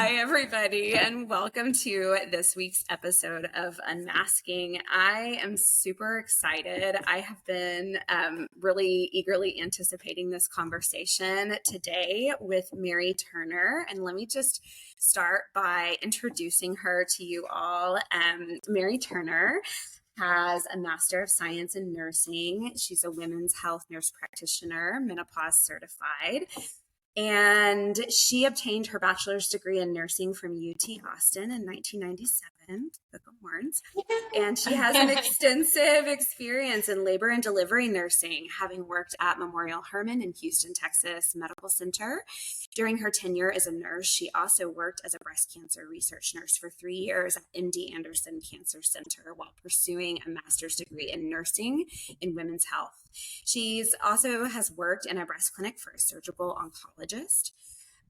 Hi, everybody, and welcome to this week's episode of Unmasking. I am super excited. I have been really eagerly anticipating this conversation today with Mary Turner. And let me just start by introducing her to you all. Mary Turner has a Master of Science in Nursing. She's a women's health nurse practitioner, menopause certified. And she obtained her bachelor's degree in nursing from UT Austin in 1997, Hook 'em horns. And she has an extensive experience in labor and delivery nursing, having worked at Memorial Hermann in Houston, Texas Medical Center. During her tenure as a nurse, she also worked as a breast cancer research nurse for 3 years at MD Anderson Cancer Center while pursuing a master's degree in nursing in women's health. She's also has worked in a breast clinic for a surgical oncologist.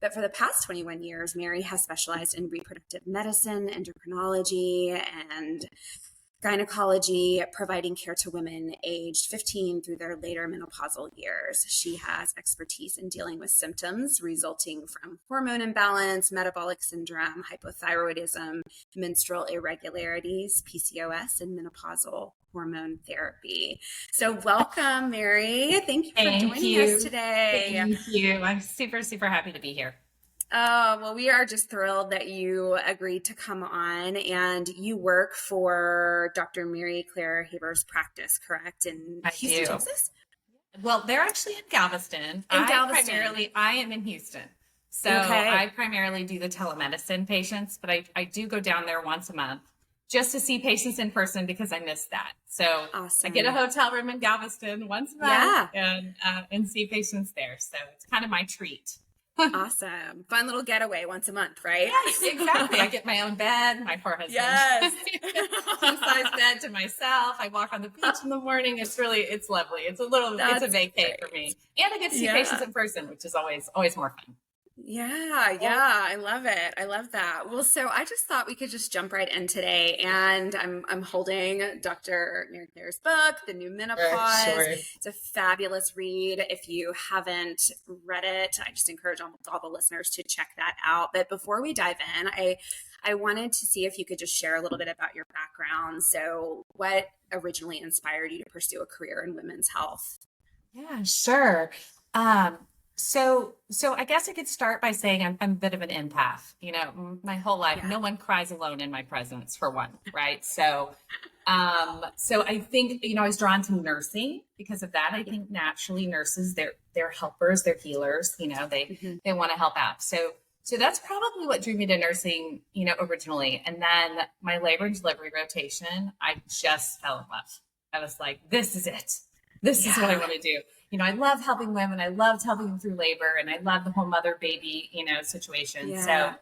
But for the past 21 years, Mary has specialized in reproductive medicine, endocrinology, and gynecology, providing care to women aged 15 through their later menopausal years. She has expertise in dealing with symptoms resulting from hormone imbalance, metabolic syndrome, hypothyroidism, menstrual irregularities, PCOS, and menopausal hormone therapy. So welcome, Mary. Thank you for joining us today. Thank you. I'm super, super happy to be here. Oh, well, we are just thrilled that you agreed to come on, and you work for Dr. Mary Claire Haber's practice, correct? In Houston, Texas? Well, they're actually in Galveston. I am in Houston. So I primarily do the telemedicine patients, but I do go down there once a month just to see patients in person because I miss that. So awesome. I get a hotel room in Galveston once a month and see patients there. So it's kind of my treat. Awesome. Fun little getaway once a month, right? Yes, exactly. I get my own bed, my poor husband. Yes. King-size bed to myself. I walk on the beach in the morning. It's lovely. It's a vacay for me. And I get to see patients in person, which is always more fun. Yeah. I love it. I love that. Well, so I just thought we could just jump right in today. And I'm holding Dr. Mary Claire's book, The New Menopause. It's a fabulous read. If you haven't read it, I just encourage all the listeners to check that out. But before we dive in, I wanted to see if you could just share a little bit about your background. So what originally inspired you to pursue a career in women's health? Yeah, sure. So I guess I could start by saying I'm a bit of an empath. You know, my whole life, no one cries alone in my presence, for one, right? So I think, I was drawn to nursing because of that. I think naturally nurses, they're helpers, they're healers. They want to help out. So that's probably what drew me to nursing, originally. And then my labor and delivery rotation, I just fell in love. I was like, this is it. This is what I want to do. I love helping women. I loved helping them through labor, and I love the whole mother baby, situation. Yeah.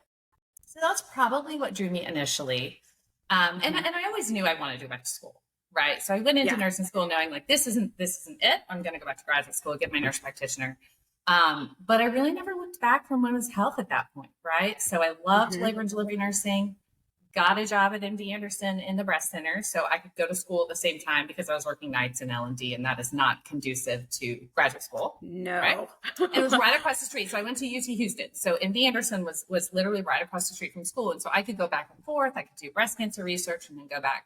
So that's probably what drew me initially. And I always knew I wanted to go back to school, right? So I went into nursing school knowing like, this isn't it. I'm going to go back to graduate school, get my nurse practitioner. But I really never looked back from women's health at that point, right? So I loved labor and delivery nursing. Got a job at MD Anderson in the breast center, so I could go to school at the same time because I was working nights in L&D, and that is not conducive to graduate school. No. Right? It was right across the street. So I went to UT Houston. So MD Anderson was literally right across the street from school. And so I could go back and forth. I could do breast cancer research and then go back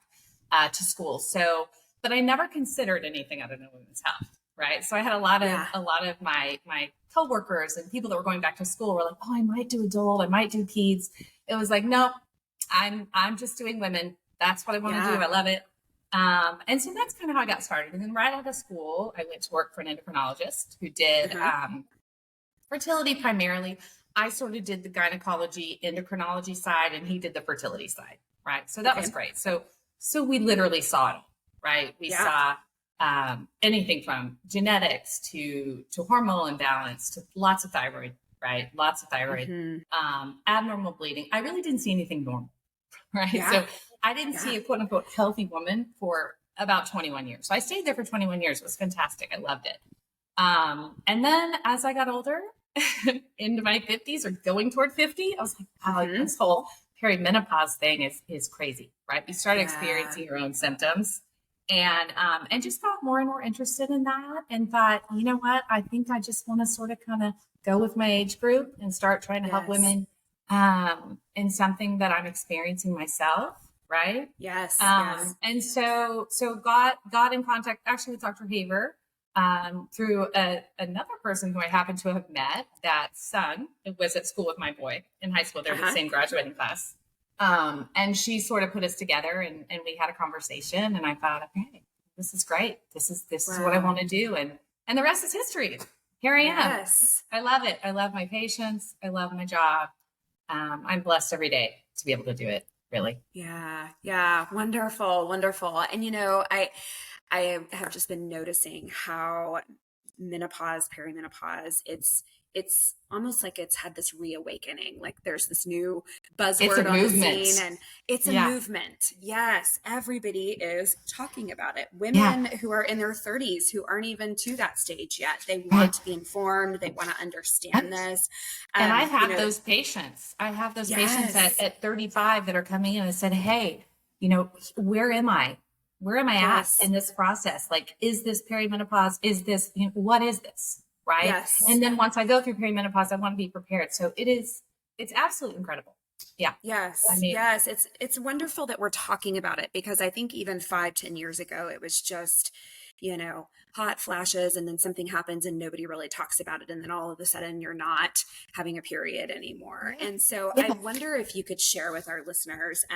to school. So, but I never considered anything other than women's health, right? So I had a lot of my coworkers and people that were going back to school were like, oh, I might do adult, I might do peds. It was like, nope. I'm just doing women. That's what I want to do. I love it. And so that's kind of how I got started. And then right out of school, I went to work for an endocrinologist who did fertility primarily. I sort of did the gynecology, endocrinology side, and he did the fertility side, right? So that was great. So we literally saw it all, right? We saw anything from genetics to hormonal imbalance to lots of thyroid, right? Lots of thyroid, abnormal bleeding. I really didn't see anything normal. Right. Yeah. So I didn't see a quote unquote healthy woman for about 21 years. So I stayed there for 21 years. It was fantastic. I loved it. And then as I got older, into my 50s or going toward 50, I was like, wow, this whole perimenopause thing is crazy, right? You start experiencing your own symptoms and just got more and more interested in that and thought, you know what, I think I just want to sort of kind of go with my age group and start trying to help women and something that I'm experiencing myself. Right. Yes. Yes. And so got in contact actually with Dr. Haver, through another person who I happen to have met. That son was at school with my boy in high school. They're the same graduating class. And she sort of put us together, and we had a conversation, and I thought, okay, this is great. This is what I want to do. And the rest is history. Here I am. Yes. I love it. I love my patients. I love my job. I'm blessed every day to be able to do it, really. Yeah. Yeah. Wonderful. Wonderful. And, I have just been noticing how menopause, perimenopause, it's almost like it's had this reawakening. Like there's this new buzzword on the scene, and it's a movement. Yes. Everybody is talking about it. Women who are in their 30s, who aren't even to that stage yet, they want to be informed. They want to understand this. And I have those patients. I have those patients at 35 that are coming in and said, hey, where am I? Where am I at in this process? Like, is this perimenopause? Is this, what is this? Right. Yes. And then once I go through perimenopause, I want to be prepared. So it's absolutely incredible. Yeah. Yes. Yes. It's wonderful that we're talking about it, because I think even 5-10 years ago, it was just, hot flashes, and then something happens and nobody really talks about it. And then all of a sudden you're not having a period anymore. And so I wonder if you could share with our listeners,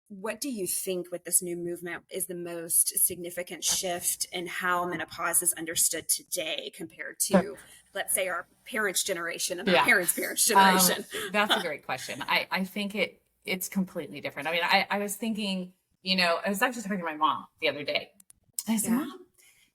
what do you think with this new movement is the most significant shift in how menopause is understood today compared to, let's say, our parents' generation and our parents' generation? That's a great question. I think it's completely different. I mean, I was thinking, I was actually talking to my mom the other day. I said, Mom,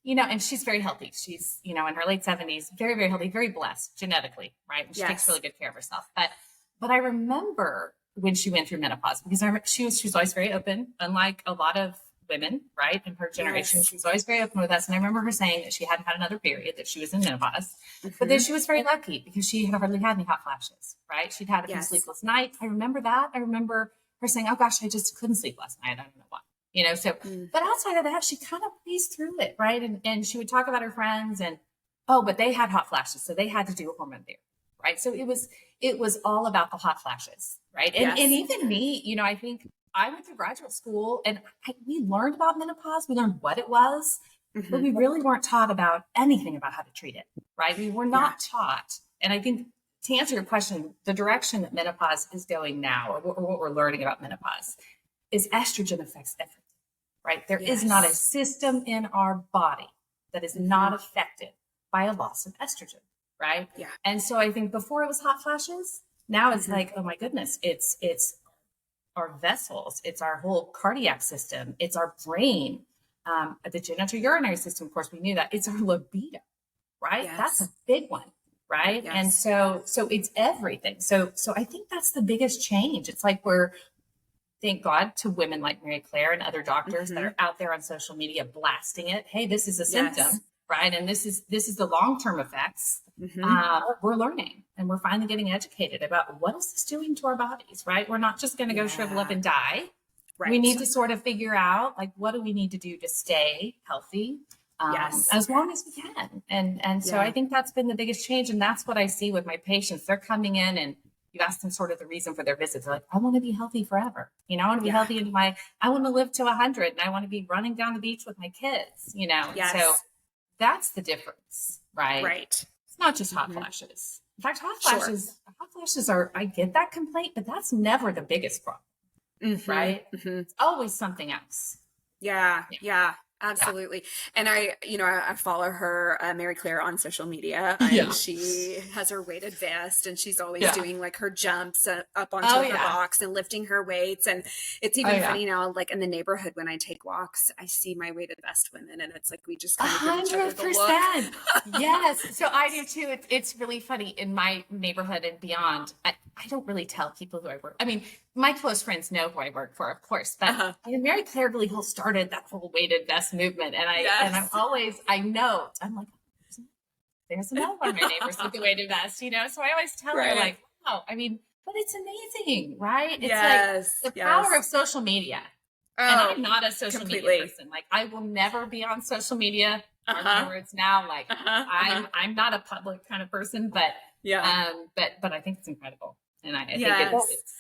and she's very healthy. She's, in her late 70s, very, very healthy, very blessed genetically, right? And she takes really good care of herself. But I remember when she went through menopause, because she was always very open, unlike a lot of women, right? In her generation, she was always very open with us. And I remember her saying that she hadn't had another period, that she was in menopause, but then she was very lucky because she had hardly had any hot flashes, right? She'd had a few sleepless nights. I remember that. I remember her saying, oh gosh, I just couldn't sleep last night. I don't know why, but outside of that, she kind of breezed through it, right? And she would talk about her friends and, but they had hot flashes, so they had to do a hormone therapy. Right. So it was all about the hot flashes. Right. And even me, I think I went through graduate school and we learned about menopause. We learned what it was, but we really weren't taught about anything about how to treat it. Right. We were not taught. And I think, to answer your question, the direction that menopause is going now, or what we're learning about menopause, is estrogen affects everything. Right. There is not a system in our body that is not affected by a loss of estrogen. Right. Yeah. And so I think before it was hot flashes, now it's like, oh my goodness, it's our vessels, it's our whole cardiac system, it's our brain, the genitourinary system. Of course, we knew that. It's our libido, right? Yes. That's a big one, right? Yes. And so it's everything. So I think that's the biggest change. It's like thank God to women like Mary Claire and other doctors that are out there on social media blasting it. Hey, this is a symptom. Right. And this is the long-term effects. We're learning, and we're finally getting educated about what is this doing to our bodies, right? We're not just going to go shrivel up and die. Right. We need to sort of figure out, like, what do we need to do to stay healthy as long as we can. And so I think that's been the biggest change. And that's what I see with my patients. They're coming in, and you ask them sort of the reason for their visits. They're like, I want to be healthy forever. I want to be healthy I want to live to 100, and I want to be running down the beach with my kids, So that's the difference, right? Right. It's not just hot flashes. In fact, hot flashes are, I get that complaint, but that's never the biggest problem, right? It's always something else. Yeah. Absolutely. And I follow her, Mary Claire, on social media, and she has her weighted vest, and she's always doing like her jumps up onto her box and lifting her weights. And it's even funny now, like in the neighborhood, when I take walks, I see my weighted vest women, and it's like, we just kind of give each other the look. Yes. So I do too. It's really funny in my neighborhood and beyond. I don't really tell people who I work. I mean, my close friends know who I work for, of course, but Mary Claire really started that whole weighted vest movement. And I'm always, I'm like, there's another one of my neighbors with the weighted vest, So I always tell her, like, wow, I mean, but it's amazing, right? It's like the power of social media. And I'm not a social media person. Like, I will never be on social media. Words now, like I'm not a public kind of person, but I think it's incredible. And I think Yes. it's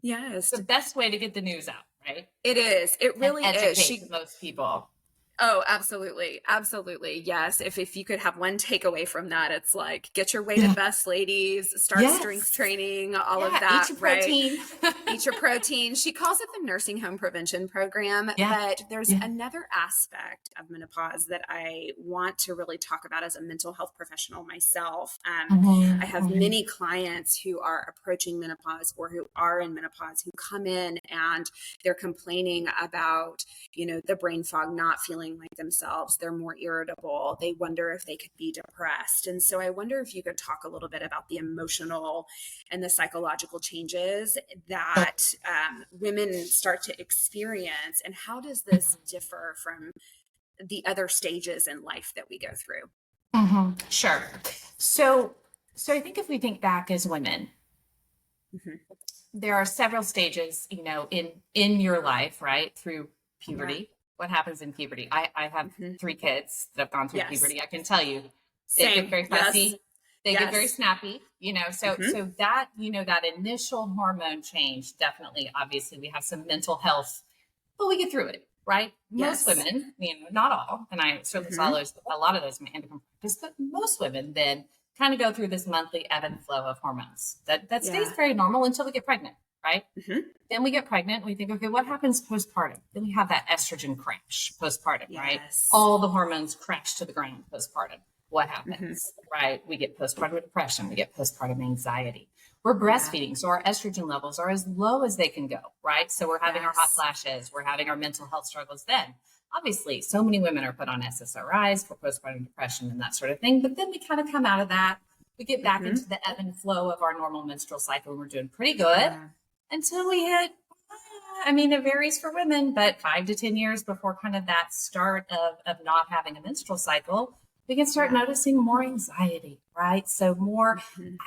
Yes. the best way to get the news out, right? It is. It really and is. educate most people. Oh, absolutely. Absolutely. Yes. If you could have one takeaway from that, it's like, get your weighted vest, ladies, start strength training, all of that, Eat your right? protein. Eat your protein. She calls it the nursing home prevention program, but there's another aspect of menopause that I want to really talk about as a mental health professional myself. I have many clients who are approaching menopause or who are in menopause who come in and they're complaining about, the brain fog, not feeling like themselves. They're more irritable. They wonder if they could be depressed. And so I wonder if you could talk a little bit about the emotional and the psychological changes that women start to experience, and how does this differ from the other stages in life that we go through? Sure. So I think if we think back as women, there are several stages, in your life, right? Through puberty. What happens in puberty? I have 3 kids that have gone through puberty. I can tell you, they get very fussy. They get very snappy, so that, that initial hormone change, definitely, obviously we have some mental health, but we get through it, right? Most women, not all, and I certainly follow a lot of those in my endocrine practice, but most women then kind of go through this monthly ebb and flow of hormones that stays very normal until we get pregnant, right? Then we get pregnant. We think, okay, what happens postpartum? Then we have that estrogen crash postpartum, right? All the hormones crash to the ground postpartum. What happens, right? We get postpartum depression. We get postpartum anxiety. We're breastfeeding, so our estrogen levels are as low as they can go, right? So we're having our hot flashes. We're having our mental health struggles then. Obviously, so many women are put on SSRIs for postpartum depression and that sort of thing. But then we kind of come out of that. We get back into the ebb and flow of our normal menstrual cycle, and we're doing pretty good until we hit, it varies for women, but 5 to 10 years before kind of that start of not having a menstrual cycle, we can start noticing more anxiety, right? So more,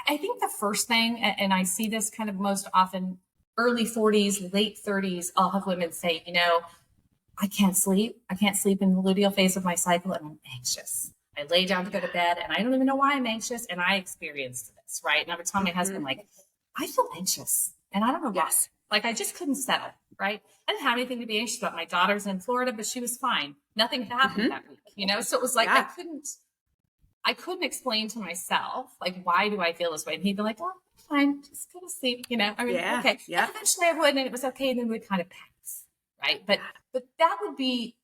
I think the first thing, and I see this kind of most often, early 40s, late 30s, I'll have women say, I can't sleep. I can't sleep in the luteal phase of my cycle, and I'm anxious. I lay down to go to bed, and I don't even know why I'm anxious, and I experienced this, right? And I would tell my husband, I feel anxious, and I don't know why. I just couldn't settle, right? I didn't have anything to be anxious about. My daughter's in Florida, but she was fine. Nothing happened that week, So it was like I couldn't explain to myself, why do I feel this way? And he'd be like, fine, just go to sleep, okay. And eventually I would, and it was okay, and then we'd kind of pass, right? But that would be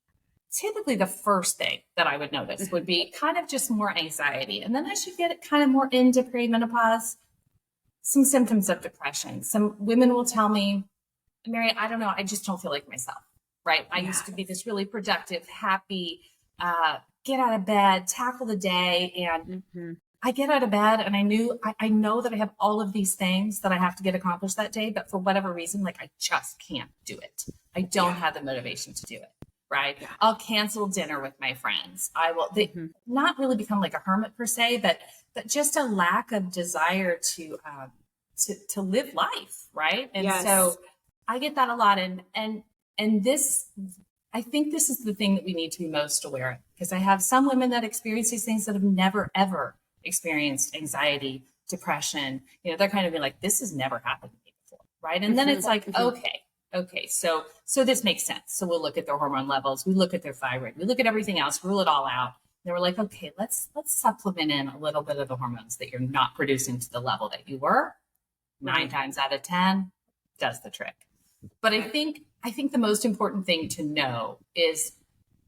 typically the first thing that I would notice would be kind of just more anxiety. And then as you get kind of more into perimenopause, some symptoms of depression. Some women will tell me, Mary, I don't know, I just don't feel like myself, right? I used to be this really productive, happy, get out of bed, tackle the day. And I get out of bed and I know that I have all of these things that I have to get accomplished that day, but for whatever reason, I just can't do it. I don't have the motivation to do it. Right. I'll cancel dinner with my friends. I will not really become like a hermit per se, but just a lack of desire to live life. Right. And so I get that a lot. And this, I think this is the thing that we need to be most aware of, because I have some women that experience these things that have never, ever experienced anxiety, depression. They're kind of be like, this has never happened to me before. Right. And then it's like, okay, so this makes sense. So we'll look at their hormone levels. We look at their thyroid. We look at everything else, rule it all out. And we're like, okay, let's supplement in a little bit of the hormones that you're not producing to the level that you were. 9 times out of 10 does the trick. But I think the most important thing to know is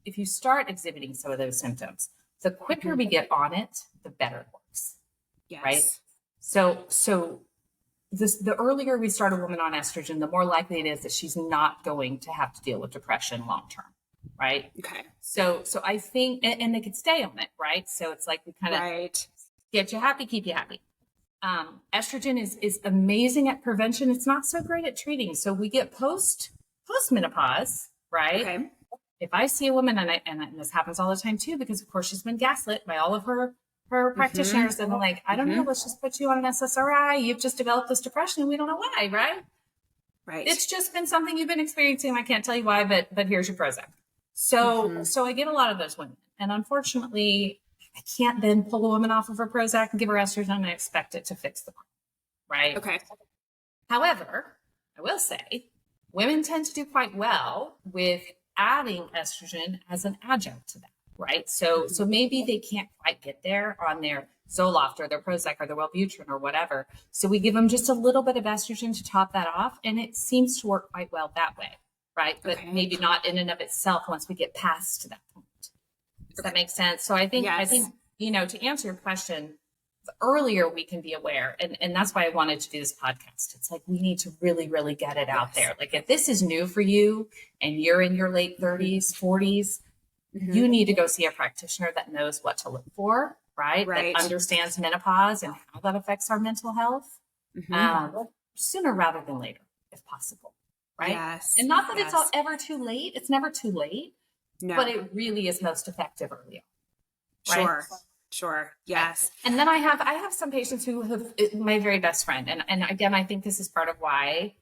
if you start exhibiting some of those symptoms, the quicker we get on it, the better it works. Right? So the earlier we start a woman on estrogen, the more likely it is that she's not going to have to deal with depression long-term. Right. Okay. So I think, and they could stay on it. Right. So it's like we kind of get you happy, keep you happy. Estrogen is amazing at prevention. It's not so great at treating. So we get post menopause. Right. Okay. If I see a woman, and this happens all the time too, because of course she's been gaslit by all of her practitioners, and they're like, I don't know, let's just put you on an SSRI. You've just developed this depression and we don't know why, right? Right. It's just been something you've been experiencing. I can't tell you why, but here's your Prozac. So I get a lot of those women. And unfortunately, I can't then pull a woman off of her Prozac and give her estrogen and expect it to fix the problem. Right. Okay. However, I will say women tend to do quite well with adding estrogen as an adjunct to that, right? So maybe they can't quite get there on their Zoloft or their Prozac or their Wellbutrin or whatever. So we give them just a little bit of estrogen to top that off, and it seems to work quite well that way, right? But maybe not in and of itself once we get past to that point. Does that make sense? So I think, to answer your question, the earlier we can be aware, and that's why I wanted to do this podcast. It's like, we need to really, really get it out there. Like, if this is new for you and you're in your late 30s, 40s, you need to go see a practitioner that knows what to look for, right? That understands menopause and how that affects our mental health, sooner rather than later, if possible, right? Yes. And not that it's ever too late. It's never too late, but it really is most effective early on. Right? Sure. Yes. And then I have some patients who have, my very best friend. And again, I think this is part of why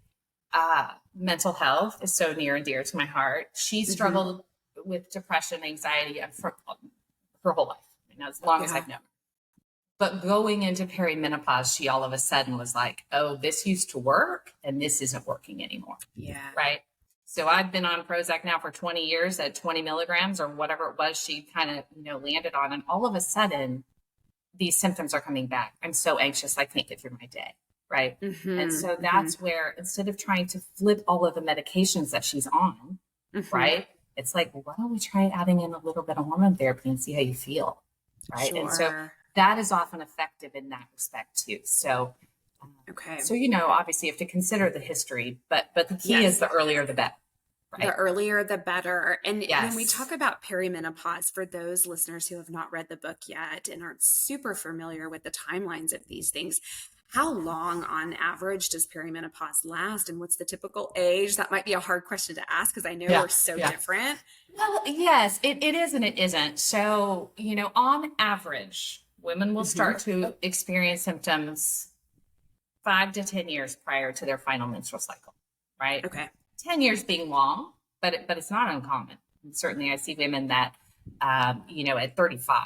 mental health is so near and dear to my heart. She struggled with depression, anxiety for her whole life, as long as I've known her. But going into perimenopause, she all of a sudden was like, oh, this used to work and this isn't working anymore. Yeah. Right. So I've been on Prozac now for 20 years at 20 milligrams or whatever it was she kind of, landed on. And all of a sudden, these symptoms are coming back. I'm so anxious. I can't get through my day. Right. And so that's where, instead of trying to flip all of the medications that she's on, right, it's like, well, why don't we try adding in a little bit of hormone therapy and see how you feel. Right. And so that is often effective in that respect too. So, so, obviously you have to consider the history, but the key is the earlier the better. Right? The earlier, the better. And when we talk about perimenopause, for those listeners who have not read the book yet and aren't super familiar with the timelines of these things, how long on average does perimenopause last? And what's the typical age? That might be a hard question to ask because I know we're so different. Well, yes, it is and it isn't. So, on average, women will start to experience symptoms 5 to 10 years prior to their final menstrual cycle, right? Okay. 10 years being long, but it's not uncommon. And certainly I see women that, at 35,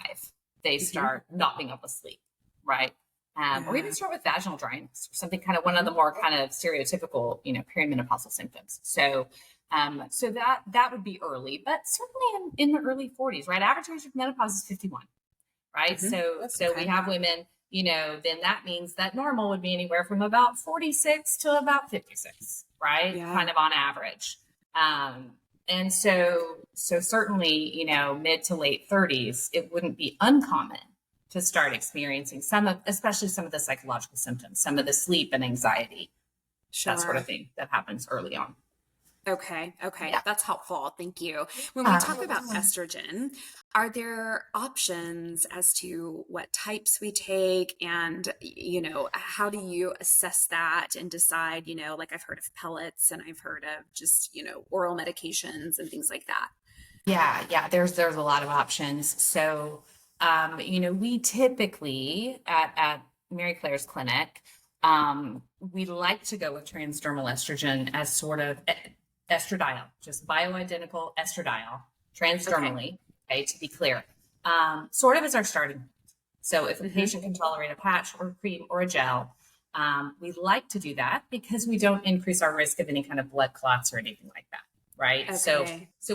they start not being able to sleep, right? Or even start with vaginal dryness or something, kind of one of the more kind of stereotypical, perimenopausal symptoms. So that would be early, but certainly in the early 40s, right? Average age of menopause is 51, right? So we have women, then that means that normal would be anywhere from about 46 to about 56. Right. Kind of on average. And so certainly, mid to late 30s, it wouldn't be uncommon to start experiencing especially some of the psychological symptoms, some of the sleep and anxiety, that sort of thing that happens early on. Okay. Yeah. That's helpful. Thank you. When we talk about estrogen, are there options as to what types we take and, how do you assess that and decide, like I've heard of pellets and I've heard of just, oral medications and things like that. Yeah. There's a lot of options. So, we typically at Mary Claire's clinic, we like to go with transdermal estrogen as sort of estradiol, just bioidentical estradiol, transdermally, okay, to be clear, sort of as our starting point. So if a patient can tolerate a patch or a cream or a gel, we like to do that because we don't increase our risk of any kind of blood clots or anything like that, right? So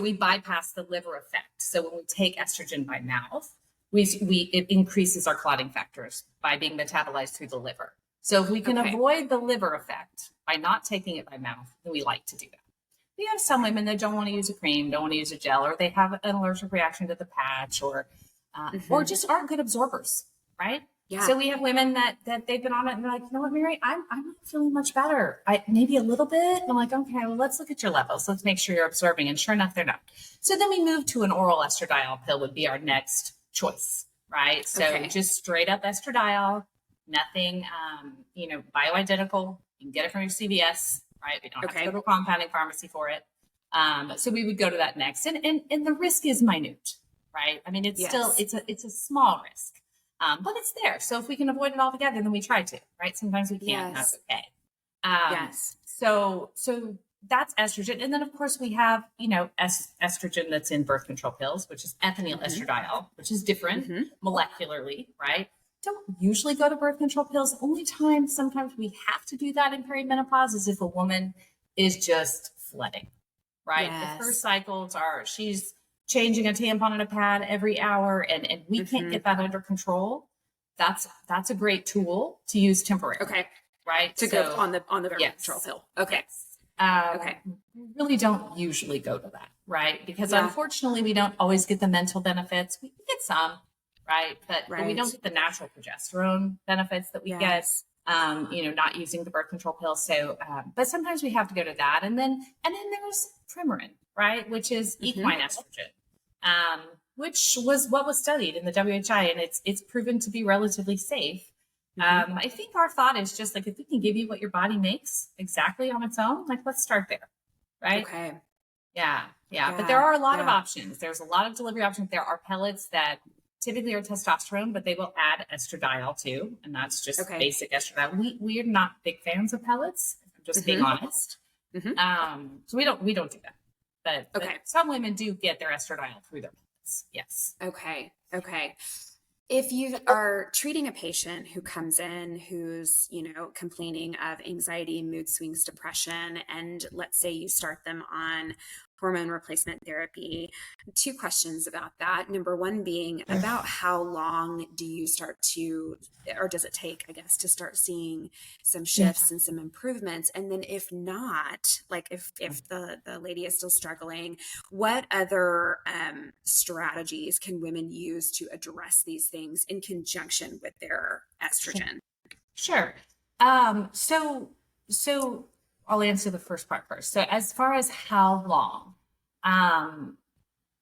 we bypass the liver effect. So when we take estrogen by mouth, it increases our clotting factors by being metabolized through the liver. So if we can avoid the liver effect by not taking it by mouth, then we like to do that. We have some women that don't want to use a cream, don't want to use a gel, or they have an allergic reaction to the patch, or just aren't good absorbers, right? Yeah. So we have women that they've been on it and they're like, you know what, Mary, I'm not feeling much better. Maybe a little bit. And I'm like, okay, well, let's look at your levels. Let's make sure you're absorbing. And sure enough, they're not. So then we move to an oral estradiol pill would be our next choice, right? So just straight up estradiol, nothing, bioidentical. You can get it from your CVS. Right. We don't have to go to a compounding pharmacy for it. So we would go to that next. And the risk is minute, right? I mean, it's still, it's a small risk, but it's there. So if we can avoid it altogether, then we try to, right? Sometimes we can't. That's okay. So that's estrogen. And then of course we have, estrogen that's in birth control pills, which is ethinyl estradiol, which is different molecularly, right? don't usually go to birth control pills. The only time sometimes we have to do that in perimenopause is if a woman is just flooding, right? If her cycles are, she's changing a tampon and a pad every hour and we can't get that under control. That's a great tool to use temporarily. Okay. Right. To go on the birth control pill. Okay. Okay. We really don't usually go to that, right? Because unfortunately we don't always get the mental benefits. We get some, right? But we don't get the natural progesterone benefits that we get, not using the birth control pill. So, but sometimes we have to go to that. And then there's Premarin, right? Which is equine estrogen, which was what was studied in the WHI, and it's proven to be relatively safe. I think our thought is just like, if we can give you what your body makes exactly on its own, like, let's start there. Right. Okay. Yeah. But there are a lot of options. There's a lot of delivery options. There are pellets that typically are testosterone, but they will add estradiol too. And that's just basic estradiol. We are not big fans of pellets, if I'm just being honest. So we don't do that. But some women do get their estradiol through their pellets. Yes. Okay. If you are treating a patient who comes in who's, complaining of anxiety, mood swings, depression, and let's say you start them on hormone replacement therapy, 2 questions about that. Number 1 being about how long do you start to, or does it take, I guess, to start seeing some shifts and some improvements? And then if not, like if the lady is still struggling, what other strategies can women use to address these things in conjunction with their estrogen? Sure. So I'll answer the first part first. So as far as how long,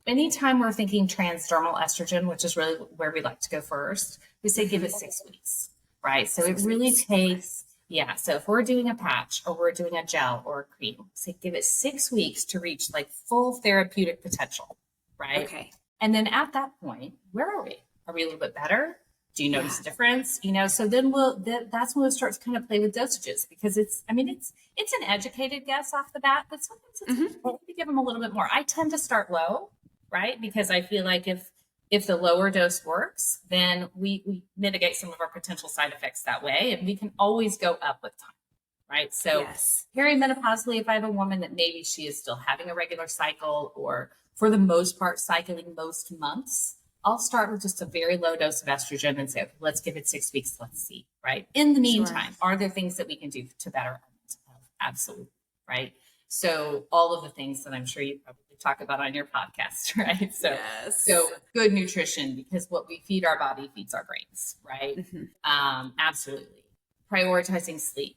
anytime we're thinking transdermal estrogen, which is really where we like to go first, we say give it 6 weeks, right? So it really takes, so if we're doing a patch or we're doing a gel or a cream, say give it 6 weeks to reach like full therapeutic potential, right? Okay. And then at that point, where are we? Are we a little bit better? Do you notice a difference? So then that's when we'll start to kind of play with dosages, because it's an educated guess off the bat, but sometimes it's important to give them a little bit more. I tend to start low, right? Because I feel like if the lower dose works, then we mitigate some of our potential side effects that way, and we can always go up with time, right? So perimenopausally, if I have a woman that maybe she is still having a regular cycle, or for the most part cycling most months, I'll start with just a very low dose of estrogen and say, okay, let's give it 6 weeks. Let's see, right? In the meantime, are there things that we can do to better our mental health? Absolutely, right? So all of the things that I'm sure you probably talk about on your podcast, right? So good nutrition, because what we feed our body feeds our brains, right? Absolutely. Prioritizing sleep,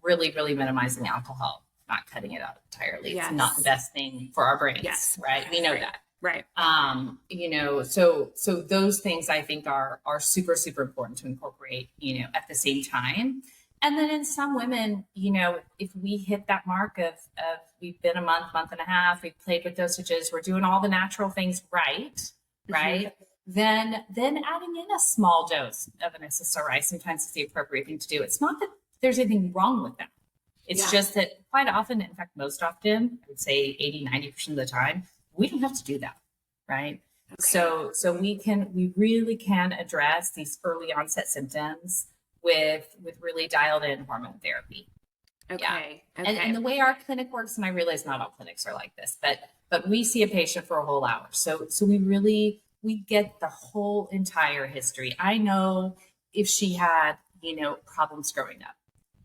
really, really minimizing alcohol, not cutting it out entirely. It's not the best thing for our brains, right? We know that. Right. So those things I think are super, super important to incorporate, at the same time. And then in some women, if we hit that mark of we've been a month and a half, we've played with dosages, we're doing all the natural things right. Then adding in a small dose of an SSRI sometimes is the appropriate thing to do. It's not that there's anything wrong with that. It's just that quite often, in fact, most often, I would say 80-90% of the time, we don't have to do that, right? Okay. So we really can address these early onset symptoms with really dialed in hormone therapy. Okay. And the way our clinic works, and I realize not all clinics are like this, but we see a patient for a whole hour. So we get the whole entire history. I know if she had, problems growing up.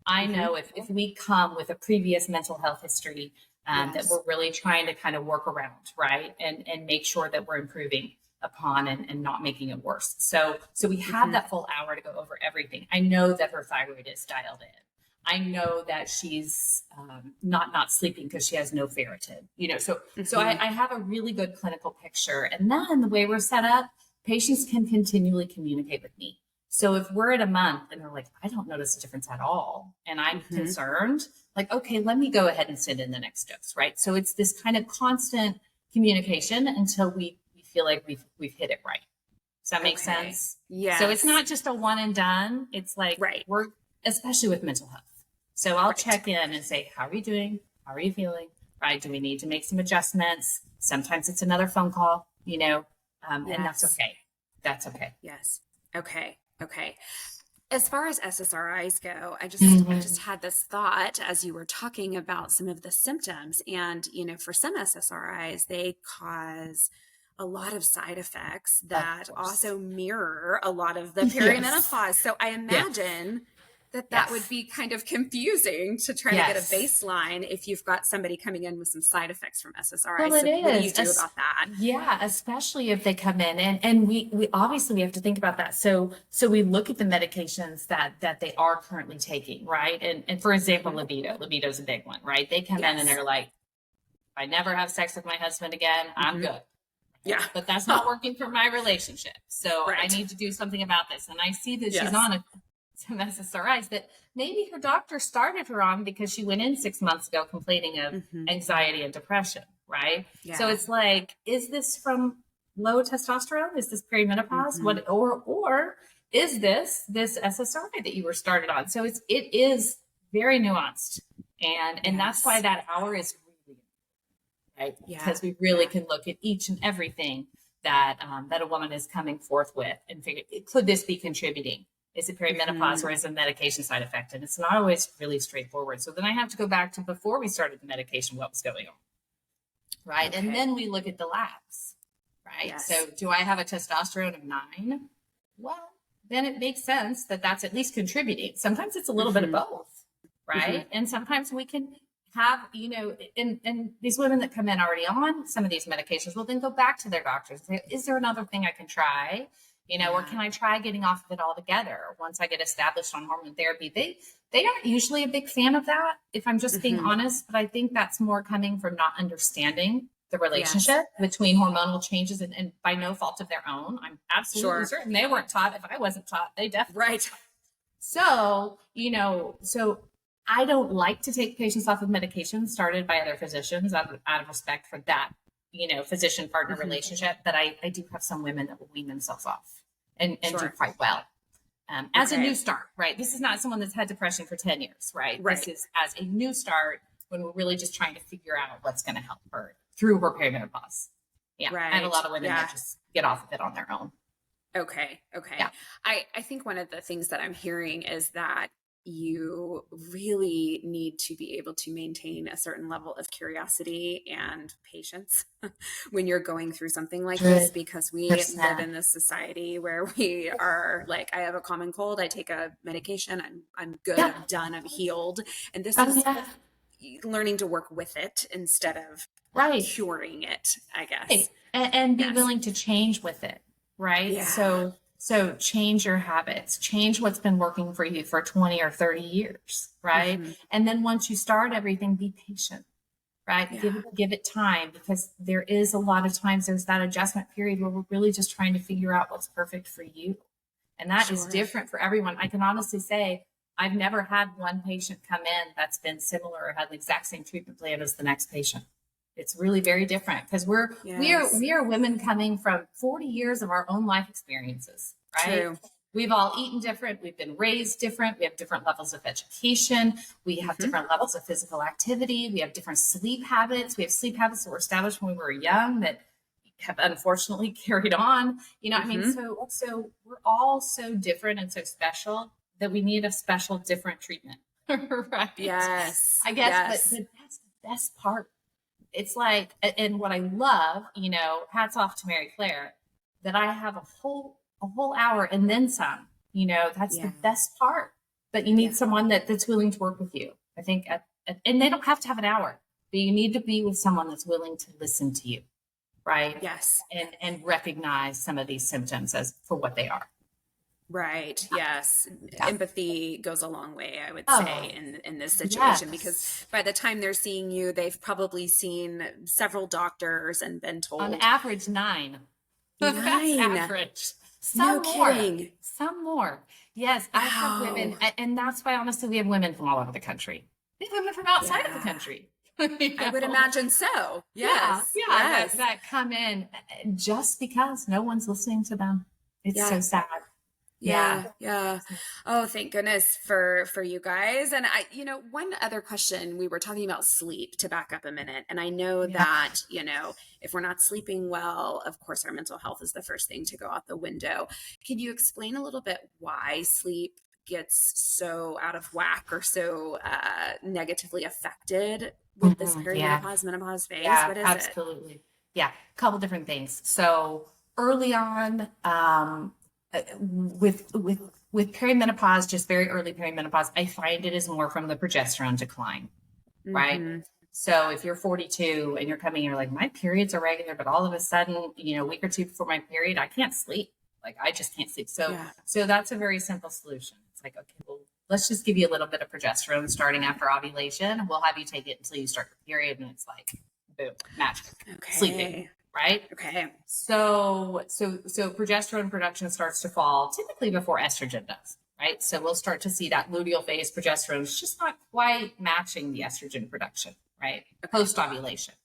I know if we come with a previous mental health history, that we're really trying to kind of work around, right? And make sure that we're improving upon and not making it worse. So we have that full hour to go over everything. I know that her thyroid is dialed in. I know that she's not sleeping because she has no ferritin, so I have a really good clinical picture. And then the way we're set up, patients can continually communicate with me. So if we're at a month and they're like, I don't notice a difference at all, and I'm concerned, like, okay, let me go ahead and send in the next dose, right? So it's this kind of constant communication until we feel like we've hit it right. Does that make sense? Yeah. So it's not just a one and done. It's like, we're, especially with mental health. So I'll check in and say, how are you doing? How are you feeling? Right? Do we need to make some adjustments? Sometimes it's another phone call, and that's okay. That's okay. Yes. Okay. Okay. As far as SSRIs go, I Mhm. just had this thought as you were talking about some of the symptoms. And, for some SSRIs, they cause a lot of side effects Of that course. also mirror a lot of the Yes. perimenopause. So I Yes. imagine that would Yes. be kind of confusing to try to get a Yes. baseline if you've got somebody coming in with some side effects from Well, SSRIs. it So what do you is. do about that? Yeah, especially if they come in and we obviously we have to think about that. So we look at the medications that they are currently taking, right? And for example, Mhm. libido is a big one, right? They come in and Yes. they're like, if I never have sex with my husband again, I'm Hmm. good. Yeah. But that's not working for my relationship. So I Right. need to do something about this. And I see that she's Yes. on some SSRIs that maybe her doctor started her on because she went in 6 months ago complaining of Hmm. anxiety and depression, right? So Yeah. it's like, is this from low testosterone? Is this perimenopause? Hmm. Or is this SSRI that you were started on? So it is very nuanced. And that's why Yes. that hour is really right, Yeah. because we really Yeah. can look at each and everything that a woman is coming forth with and figure, could this be contributing? Is it perimenopause Hmm. or is it a medication side effect? And it's not always really straightforward. So then I have to go back to before we started the medication, what was going on, right? And Okay. then we look at the labs, right? So Yes. do I have a testosterone of 9? Well, then it makes sense that that's at least contributing. Sometimes it's a little bit of Hmm. both, Hmm. right? And sometimes we can have, and these women that come in already on some of these medications will then go back to their doctors and say, is there another thing I can try? Or Yeah. can I try getting off of it altogether once I get established on hormone therapy? They aren't usually a big fan of that, if I'm just being Hmm. honest, but I think that's more coming from not understanding the Yes. relationship between hormonal changes and by no fault of their own. I'm absolutely Sure. certain they weren't taught. If I wasn't taught, they definitely weren't Right. taught. So I don't like to take patients off of medications started by other physicians out of respect for that, physician partner Hmm. relationship. But I do have some women that will wean themselves off and do Sure. quite well. As a new Okay. start, right? This is not someone that's had depression for 10 years, right? This Right. is as a new start when we're really just trying to figure out what's going to help her through her perimenopause. Yeah. I have a Right. lot of women Yeah. that just get off of it on their own. Okay. Okay. Yeah. I think one of the things that I'm hearing is that you really need to be able to maintain a certain level of curiosity and patience when you're going through something like this, because we live 100%. in this society where we are like, I have a common cold, I take a medication, I'm good, Yeah. I'm done, I'm healed. And this Oh, is yeah. learning to work with it instead of Right. curing it, I guess. Right. And be Yes. willing to change with it, right? Yeah. So change your habits, change what's been working for you for 20 or 30 years, right? Hmm. And then once you start everything, be patient, right? Yeah. Give it time, because there is a lot of times there's that adjustment period where we're really just trying to figure out what's perfect for you. And that is Sure. different for everyone. I can honestly say I've never had one patient come in that's been similar or had the exact same treatment plan as the next patient. It's really very different because Yes. we are women coming from 40 years of our own life experiences, right? True. We've all eaten different, we've been raised different, we have different levels of education, we have Hmm. different levels of physical activity, we have different sleep habits. We have sleep habits that were established when we were young that have unfortunately carried on. I mean, Hmm. so we're all so different and so special that we need a special different treatment. Right. Yes. I guess, Yes. but that's the best part. It's like, and what I love, hats off to Mary Claire, that I have a whole hour and then some. That's the Yeah. best part. But you need Yeah. someone that's willing to work with you. I think, and they don't have to have an hour, but you need to be with someone that's willing to listen to you, right? Yes. And recognize some of these symptoms as for what they are. Right. Yes. Yeah. Empathy goes a long way, I would say, Oh, in this situation, because yes. by the time they're seeing you, they've probably seen several doctors and been On told average, 9. That's 9. average. No Some more. kidding. Some more. Yes, I have women, Wow. and that's why honestly we have women from all over the country. We have women from outside of the Yeah. country. I would imagine so. Yeah, Yes. yeah, that Yes. that come in just because no one's listening to them. It's Yeah. so sad. Yeah, yeah. Oh, thank goodness for you guys. And one other question, we were talking about sleep to back up a minute. And I know Yeah. that, if we're not sleeping well, of course, our mental health is the first thing to go out the window. Can you explain a little bit why sleep gets so out of whack or so negatively affected with this Yeah. perimenopause, menopause phase? Yeah, What is it? absolutely. Yeah, a couple different things. So early on, with perimenopause, just very early perimenopause, I find it is more from the progesterone decline, right? Mm-hmm. So if you're 42 and you're coming, you're like, my periods are regular, but all of a sudden, a week or two before my period, I can't sleep. Like I just can't sleep. So, Yeah. so that's a very simple solution. It's like, okay, well, let's just give you a little bit of progesterone starting after ovulation. We'll have you take it until you start your period, and it's like, boom, magic, sleeping, right? Okay. So progesterone production starts to fall typically before estrogen does, right? So we'll start to see that luteal phase progesterone is just not quite matching the estrogen production, right? Post ovulation.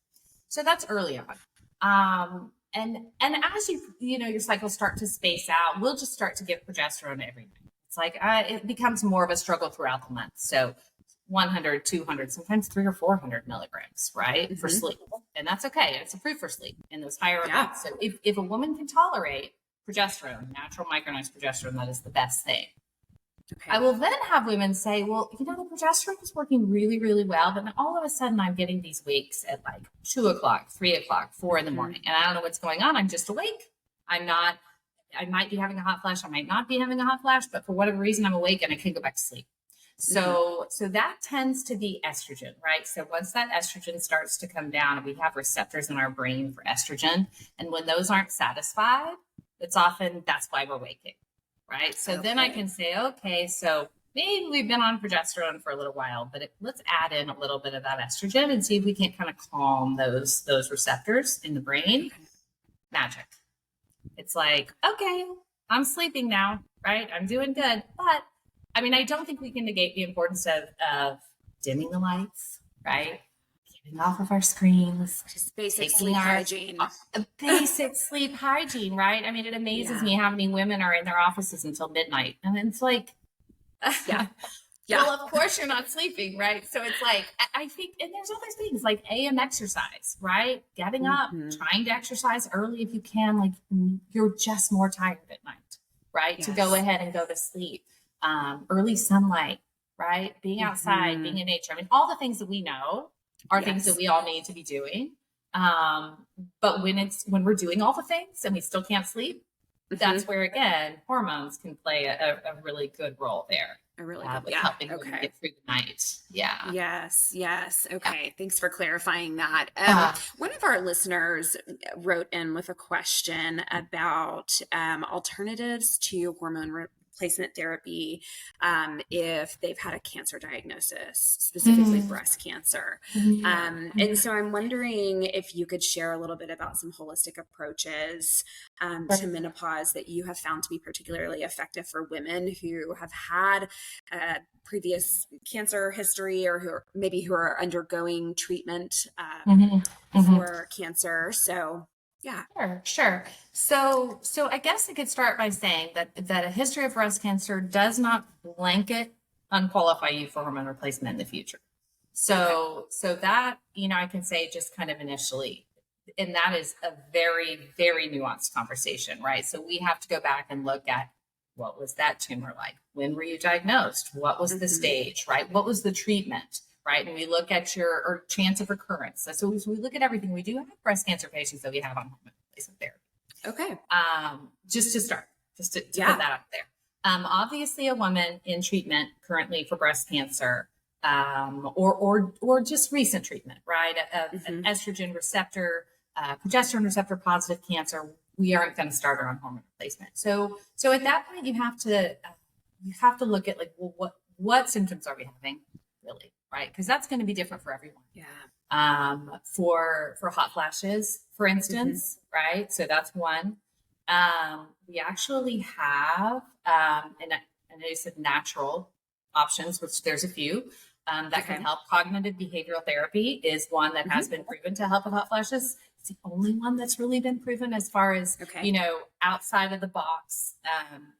So that's early on. And as your cycles start to space out, we'll just start to give progesterone every night. It's like it becomes more of a struggle throughout the month. So 100, 200, sometimes 300 or 400 milligrams, right? For sleep. And that's okay. It's approved for sleep in those higher amounts. So if a woman can tolerate progesterone, natural micronized progesterone, that is the best thing. Okay. I will then have women say, well, the progesterone is working really, really well. But then all of a sudden I'm getting these weeks at like 2 o'clock, 3 o'clock, 4 in the morning. And I don't know what's going on. I'm just awake. I might be having a hot flash. I might not be having a hot flash, but for whatever reason, I'm awake and I can't go back to sleep. So that tends to be estrogen, right? So once that estrogen starts to come down, we have receptors in our brain for estrogen. And when those aren't satisfied, that's why we're waking, right? So then I can say, okay, so maybe we've been on progesterone for a little while, but let's add in a little bit of that estrogen and see if we can't kind of calm those receptors in the brain. Magic. It's like, okay, I'm sleeping now, right? I'm doing good. But I don't think we can negate the importance of dimming the lights, right? Getting off of our screens. Just basic sleep hygiene. Basic sleep hygiene, right? It amazes me how many women are in their offices until midnight. And it's like, yeah. Well, of course you're not sleeping, right? So it's like, I think, and there's other things like AM exercise, right? Getting up, trying to exercise early if you can, like you're just more tired at night, right? Yes. To go ahead and go to sleep. Early sunlight, right? Being outside, being in nature. All the things that we know are things that we all need to be doing. But when we're doing all the things and we still can't sleep, that's where, again, hormones can play a really good role there. Helping women get through the night. Yeah. Yes. Okay. Yeah. Thanks for clarifying that. One of our listeners wrote in with a question about alternatives to hormone replacement therapy if they've had a cancer diagnosis, specifically breast cancer. And so I'm wondering if you could share a little bit about some holistic approaches to menopause that you have found to be particularly effective for women who have had previous cancer history or who are undergoing treatment for cancer. So yeah. Sure. So I guess I could start by saying that a history of breast cancer does not blanket unqualify you for hormone replacement in the future. So that, I can say just kind of initially, and that is a very, very nuanced conversation, right? So we have to go back and look at what was that tumor like? When were you diagnosed? What was the stage, right? What was the treatment? Right. And we look at your chance of recurrence. So we look at everything. We do have breast cancer patients that we have on hormone replacement therapy. Okay. Just to start, to put that out there. Obviously a woman in treatment currently for breast cancer, or just recent treatment, right? An estrogen receptor, progesterone receptor positive cancer, we aren't going to start her on hormone replacement. So at that point you have to look at like, well, what symptoms are we having really? Right. Because that's going to be different for everyone. Yeah. For hot flashes, for instance, right. So that's one. We actually have, and I know you said natural options, which there's a few, that can help. Cognitive behavioral therapy is one that has been proven to help with hot flashes. It's the only one that's really been proven as far as, Okay. you know, outside of the box,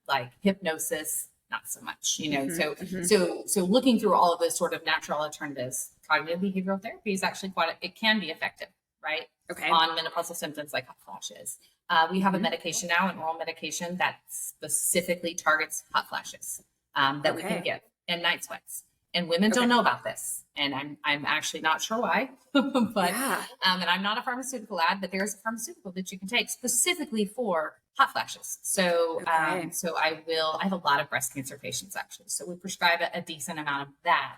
like hypnosis, not so much, you know. So looking through all of those sort of natural alternatives, cognitive behavioral therapy is actually it can be effective, right? Okay. On menopausal symptoms like hot flashes. We have a medication now, an oral medication that specifically targets hot flashes that we can give, and night sweats. And women don't know about this, and I'm actually not sure why. But and I'm not a pharmaceutical ad, but there's a pharmaceutical that you can take specifically for hot flashes. So so I have a lot of breast cancer patients actually. So we prescribe a decent amount of that.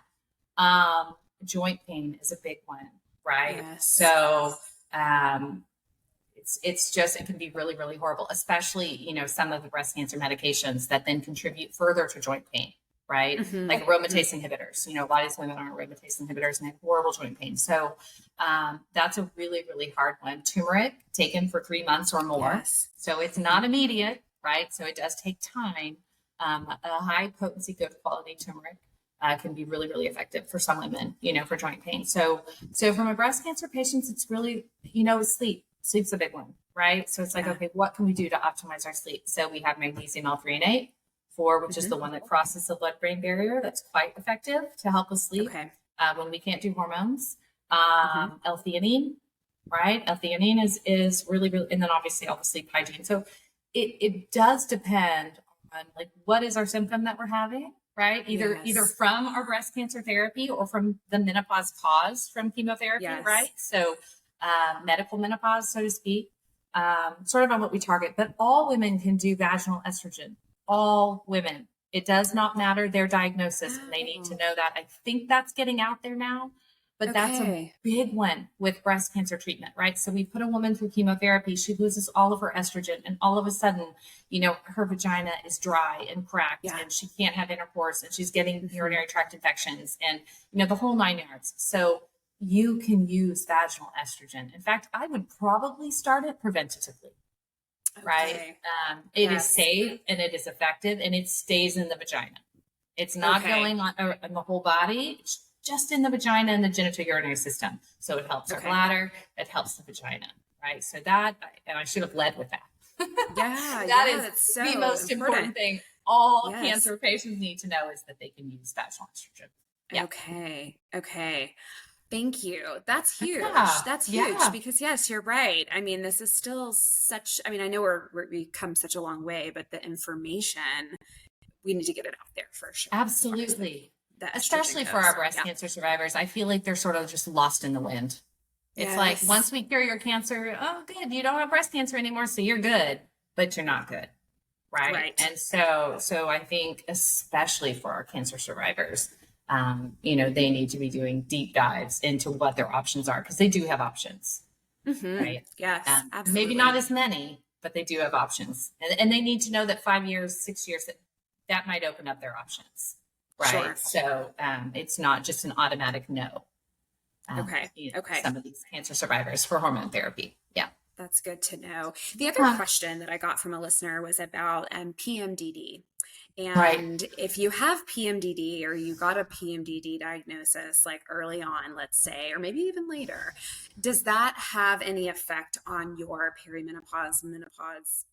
Joint pain is a big one, right? Yes. So it's just, it can be really, really horrible, especially, you know, some of the breast cancer medications that then contribute further to joint pain, right? Like aromatase inhibitors. You know, a lot of these women are on aromatase inhibitors and have horrible joint pain. So that's a really, really hard one. Turmeric taken for 3 months or more. Yes. So it's not immediate, right? So it does take time. A high potency, good quality turmeric can be really, really effective for some women, you know, for joint pain. So from a breast cancer patients, it's really, you know, sleep. Sleep's a big one, right? So it's like, okay, what can we do to optimize our sleep? So we have magnesium L-threonate, which is the one that crosses the blood-brain barrier. That's quite effective to help us sleep when we can't do hormones. L-theanine, right? L-theanine is really, really, and then obviously all the sleep hygiene. So it does depend on like what is our symptom that we're having, right? Either from our breast cancer therapy or from the menopause caused from chemotherapy, right? So medical menopause, so to speak, sort of on what we target. But all women can do vaginal estrogen. All women. It does not matter their diagnosis, and they need to know that. I think that's getting out there now, but that's a big one with breast cancer treatment, right? So we put a woman through chemotherapy, she loses all of her estrogen, and all of a sudden, you know, her vagina is dry and cracked, and she can't have intercourse, and she's getting urinary tract infections, and, you know, the whole 9 yards. So you can use vaginal estrogen. In fact, I would probably start it preventatively, right? It is safe and it is effective and it stays in the vagina. It's not going on in the whole body. It's just in the vagina and the genitourinary system. So it helps our bladder. It helps the vagina, right? So that, and I should have led with that. That is so the most important thing all cancer patients need to know, is that they can use vaginal estrogen. Okay. Thank you. That's huge. That's huge because yes, you're right. I mean, this is still I know we've come such a long way, but the information, we need to get it out there for sure. Absolutely. Especially for our breast cancer survivors. I feel like they're sort of just lost in the wind. It's like, once we cure your cancer, oh, good, you don't have breast cancer anymore, so you're good, but you're not good. Right. And so I think, especially for our cancer survivors, you know, they need to be doing deep dives into what their options are, because they do have options, right? Yes, absolutely. Maybe not as many, but they do have options, and they need to know that 5 years, 6 years, that might open up their options, right? So it's not just an automatic no. Some of these cancer survivors for hormone therapy. Yeah. That's good to know. The other question that I got from a listener was about PMDD. And if you have PMDD, or you got a PMDD diagnosis like early on, let's say, or maybe even later, does that have any effect on your perimenopause, menopause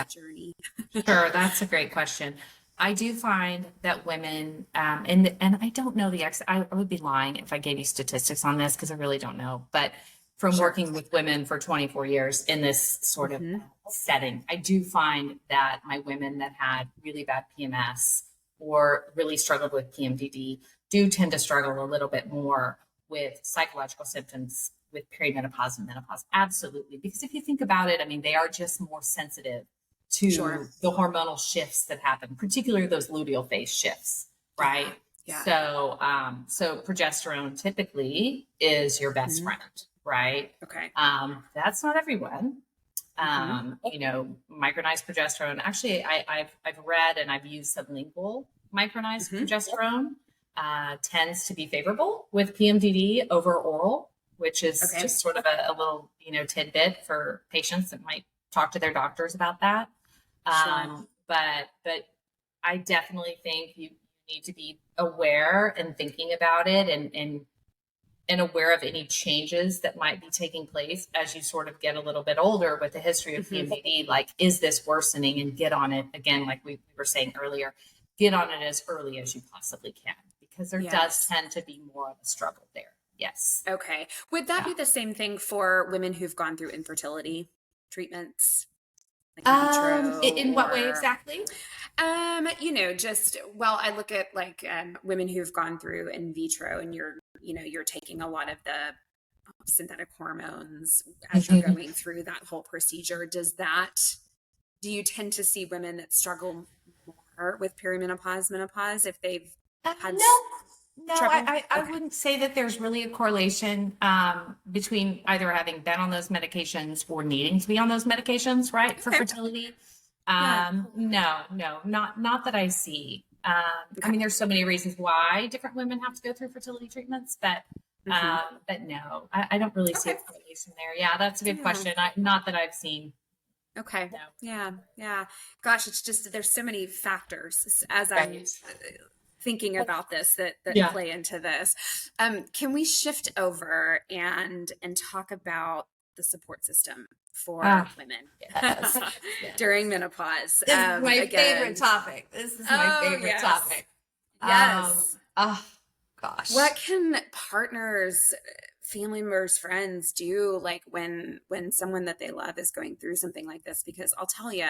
journey? Sure. That's a great question. I do find that women, and I don't know I would be lying if I gave you statistics on this, because I really don't know, but from working with women for 24 years in this sort of setting, I do find that my women that had really bad PMS or really struggled with PMDD do tend to struggle a little bit more with psychological symptoms with perimenopause and menopause. Absolutely. Because if you think about it, I mean, they are just more sensitive to the hormonal shifts that happen, particularly those luteal phase shifts, right? So progesterone typically is your best friend, right? That's not everyone. You know, micronized progesterone. Actually, I've read and I've used sublingual micronized progesterone. Tends to be favorable with PMDD over oral, which is just sort of a little, you know, tidbit for patients that might talk to their doctors about that. But I definitely think you need to be aware and thinking about it, and and aware of any changes that might be taking place as you sort of get a little bit older with the history of PMDD. Like, is this worsening? And get on it again, like we were saying earlier, get on it as early as you possibly can, because there does tend to be more of a struggle there. Yes. Okay. Would that be the same thing for women who've gone through infertility treatments? Like in vitro, in what way exactly? I look at like women who've gone through in vitro, and you're taking a lot of the synthetic hormones as you're going through that whole procedure. Do you tend to see women that struggle more with perimenopause, menopause if they've had No, I wouldn't say that there's really a correlation between either having been on those medications or needing to be on those medications, right, for fertility. No, not that I see. I mean, there's so many reasons why different women have to go through fertility treatments, but no, I don't really see a correlation there. Yeah, that's a good question. Not that I've seen. Okay. No. Yeah. Gosh, it's just, there's so many factors as I'm thinking about this that play into this. Can we shift over and talk about the support system for women during menopause? This is my favorite topic. Topic. Yes. Gosh. What can partners, family members, friends do, like when someone that they love is going through something like this? Because I'll tell you,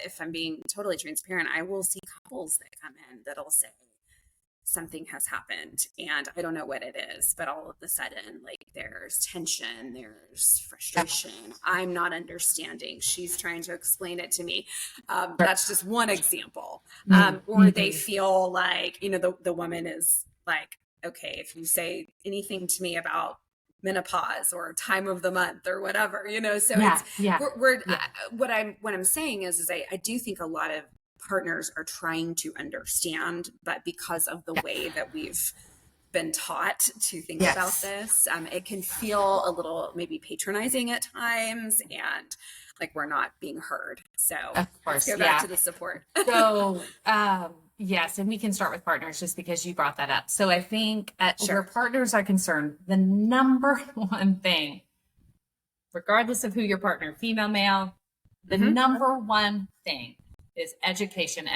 if I'm being totally transparent, I will see couples that come in that'll say something has happened and I don't know what it is, but all of a sudden, like, there's tension, there's frustration, I'm not understanding, she's trying to explain it to me. That's just one example. Or they feel like, the woman is like, okay, if you say anything to me about menopause or time of the month or whatever, so what I'm saying is I do think a lot of partners are trying to understand, but because of the way that we've been taught to think about this, it can feel a little maybe patronizing at times, and like we're not being heard. So of course, let's go back to the support. So yes, and we can start with partners just because you brought that up. So I think where partners are concerned, the number one thing, regardless of who your partner, female, male, the number one thing is education,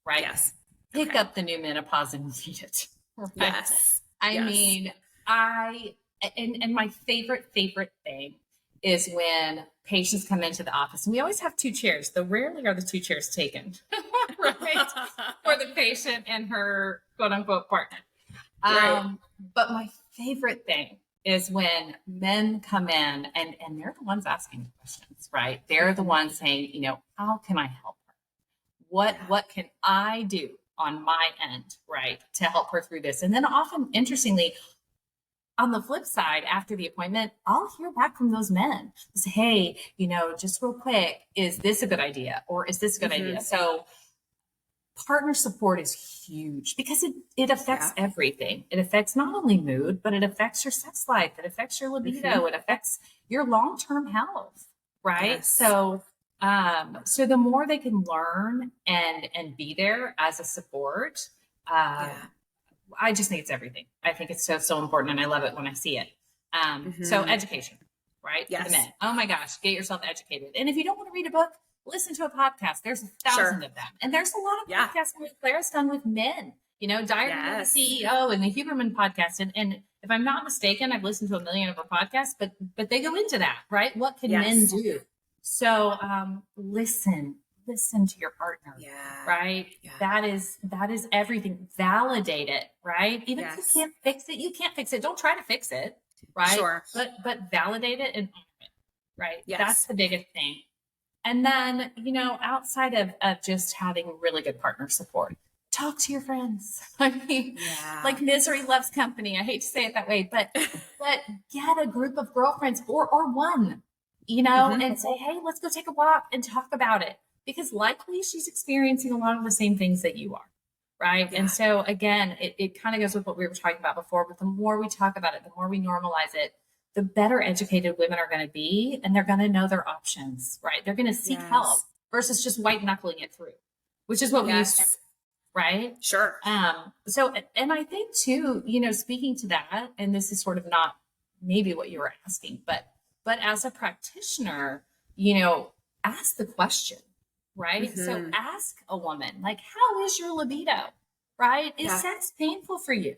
right? Yes. Pick up the new menopause and read it. Right? Yes. I mean, and my favorite thing is when patients come into the office, and we always have two chairs, though rarely are the two chairs taken, right? For the patient and her quote unquote partner. But my favorite thing is when men come in and they're the ones asking the questions, right? They're the ones saying, how can I help her? What can I do on my end, right, to help her through this? And then often, interestingly, on the flip side, after the appointment, I'll hear back from those men. Say, hey, just real quick, is this a good idea? Or is this a good idea? So partner support is huge because it affects everything. It affects not only mood, but it affects your sex life. It affects your libido. It affects your long-term health, right? Yes. So the more they can learn and be there as a support, I just think it's everything. I think it's so important, and I love it when I see it. So education, right? Yes. For the men. Oh my gosh, get yourself educated. And if you don't want to read a book, listen to a podcast. There's 1,000 of them. And there's a lot of podcasts that Claire's done with men, Diary of the CEO and the Huberman podcast. And if I'm not mistaken, I've listened to a million of her podcasts, but they go into that, right? What can men do? So listen to your partner, right? Yeah. That is everything. Validate it, right? Even if you can't fix it, you can't fix it. Don't try to fix it, right? Sure. But validate it and honor it, right? Yes. That's the biggest thing. And then, outside of just having really good partner support, talk to your friends. I mean, like misery loves company. I hate to say it that way, but get a group of girlfriends or one, and say, hey, let's go take a walk and talk about it. Because likely she's experiencing a lot of the same things that you are, right? Yeah. And so again, it kind of goes with what we were talking about before, but the more we talk about it, the more we normalize it, the better educated women are going to be, and they're going to know their options, right? They're going to seek help versus just white knuckling it through, which is what we used to, right? Sure. So, and I think too, speaking to that, and this is sort of not maybe what you were asking, but as a practitioner, ask the question, right? So ask a woman, like, how is your libido, right? Is sex painful for you,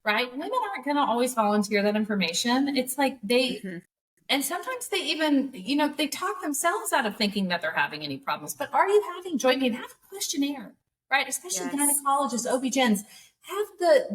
right? Women aren't going to always volunteer that information. It's like and sometimes they even, they talk themselves out of thinking that they're having any problems, but are you having joy? I mean, have a questionnaire, right? Especially gynecologists, OB-GYNs have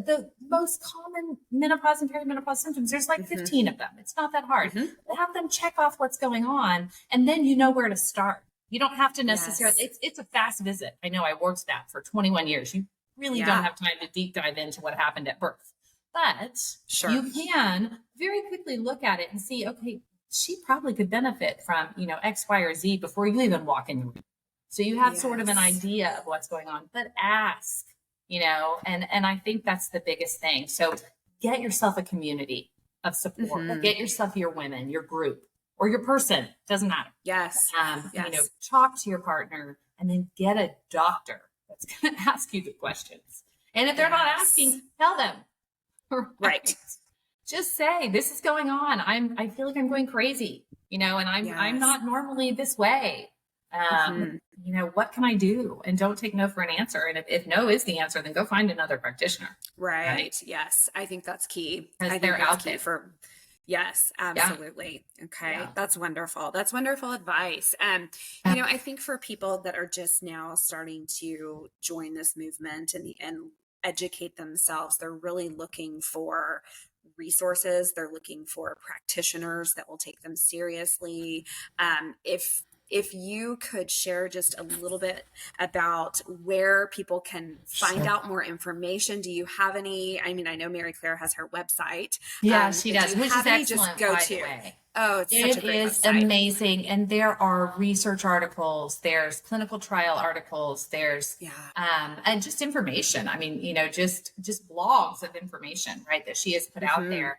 the most common menopause and perimenopause symptoms. There's like 15 of them. It's not that hard. Have them check off what's going on, and then you know where to start. You don't have to necessarily, it's a fast visit. I know I worked that for 21 years. You really don't have time to deep dive into what happened at birth. But you can very quickly look at it and see, okay, she probably could benefit from, X, Y, or Z before you even walk in the room. So you have sort of an idea of what's going on, but ask, and I think that's the biggest thing. So get yourself a community of support, get yourself your women, your group, or your person, doesn't matter. Talk to your partner, and then get a doctor that's going to ask you the questions. And if they're not asking, tell them. Right. Just say, this is going on. I feel like I'm going crazy, and I'm not normally this way. What can I do? And don't take no for an answer. And if no is the answer, then go find another practitioner. Right. Yes. I think that's key. I think they're out there yes, absolutely. Yeah. Okay. Yeah. That's wonderful. That's wonderful advice. I think for people that are just now starting to join this movement and educate themselves, they're really looking for resources. They're looking for practitioners that will take them seriously. If you could share just a little bit about where people can find out more information. Do you have any? I mean, I know Mary Claire has her website. Yeah, she does, which is excellent, by the way. Oh, it's such a great website. It is amazing. And there are research articles, there's clinical trial articles, there's and just information. I mean, just blogs of information, right, that she has put out there.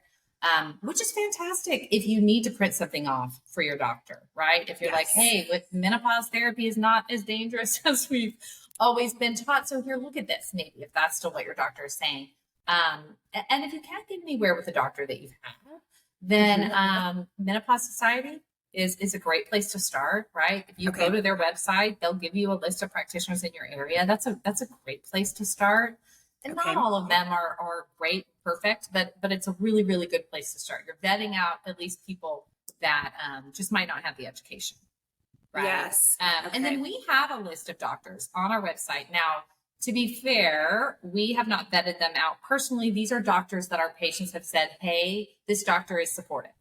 Which is fantastic if you need to print something off for your doctor, right? If you're like, hey, with menopause therapy is not as dangerous as we've always been taught. So here, look at this, maybe if that's still what your doctor is saying. And if you can't get anywhere with the doctor that you've had, then Menopause Society is a great place to start, right? If you go to their website, they'll give you a list of practitioners in your area. That's a great place to start. And not all of them are great, perfect, but it's a really, really good place to start. You're vetting out at least people that just might not have the education, right? Yes. And then we have a list of doctors on our website. Now, to be fair, we have not vetted them out personally. These are doctors that our patients have said, hey, this doctor is supportive,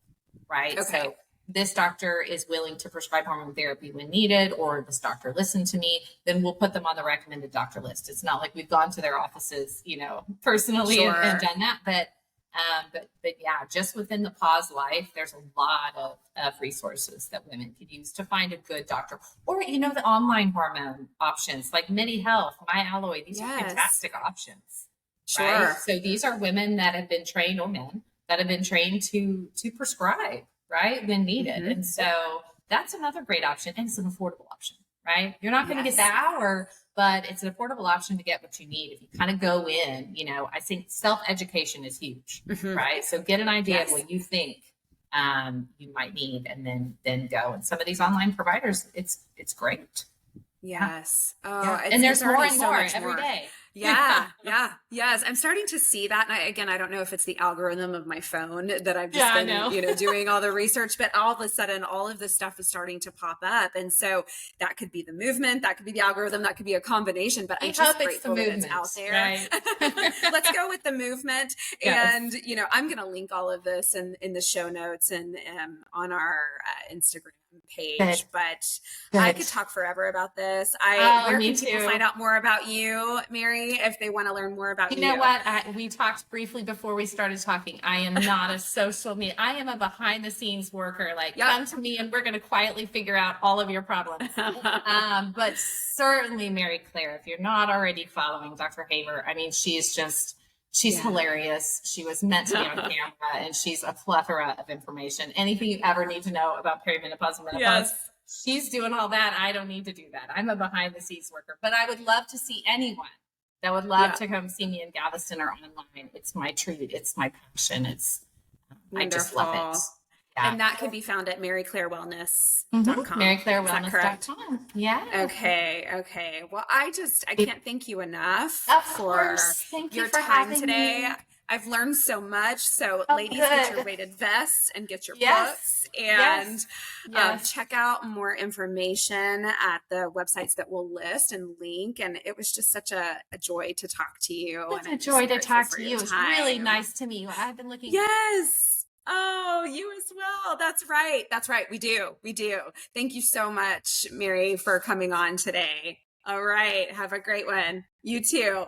right? So this doctor is willing to prescribe hormone therapy when needed, or this doctor listened to me, then we'll put them on the recommended doctor list. It's not like we've gone to their offices, personally and done that. But yeah, just within the pause life, there's a lot of resources that women could use to find a good doctor. Or, the online hormone options like Medi Health, MyAlloy, these are fantastic options. Sure. Right? So these are women that have been trained, or men that have been trained to prescribe, right, when needed. And so that's another great option. And it's an affordable option, right? You're not going to get the hour, but it's an affordable option to get what you need. If you kind of go in, I think self-education is huge, right? So get an idea of what you think you might need, and then go. And some of these online providers, it's great. Yes. And there's more and more every day. Yes. I'm starting to see that. And I don't know if it's the algorithm of my phone that I've just been, doing all the research, but all of a sudden, all of this stuff is starting to pop up. And so that could be the movement, that could be the algorithm, that could be a combination, but I'm just grateful that it's out there. Right. Let's go with the movement. And, I'm going to link all of this in the show notes and on our Instagram page, but I could talk forever about this. Where can people find out more about you, Mary, if they want to learn more about you? You know what? We talked briefly before we started talking. I am not a social media. I am a behind the scenes worker. Like, come to me and we're going to quietly figure out all of your problems. But certainly Mary Claire, if you're not already following Dr. Haver, I mean, she's hilarious. She was meant to be on camera, and she's a plethora of information. Anything you ever need to know about perimenopause and menopause, she's doing all that. I don't need to do that. I'm a behind the scenes worker, but I would love to see anyone that would love to come see me in Galveston or online. It's my treat. It's my passion. I just love it. Yeah. And that can be found at maryclairewellness.com. maryclairewellness.com. Yeah. Okay. Well, I can't thank you enough for your for time today. Me. I've learned so much. So ladies, get your weighted vests and get your books and check out more information at the websites that we'll list and link. And it was just such a joy to talk to you. It's a joy to talk to you. It's really nice to meet you. I've been looking. Yes. Oh, you as well. That's right. We do. Thank you so much, Mary, for coming on today. All right. Have a great one. You too.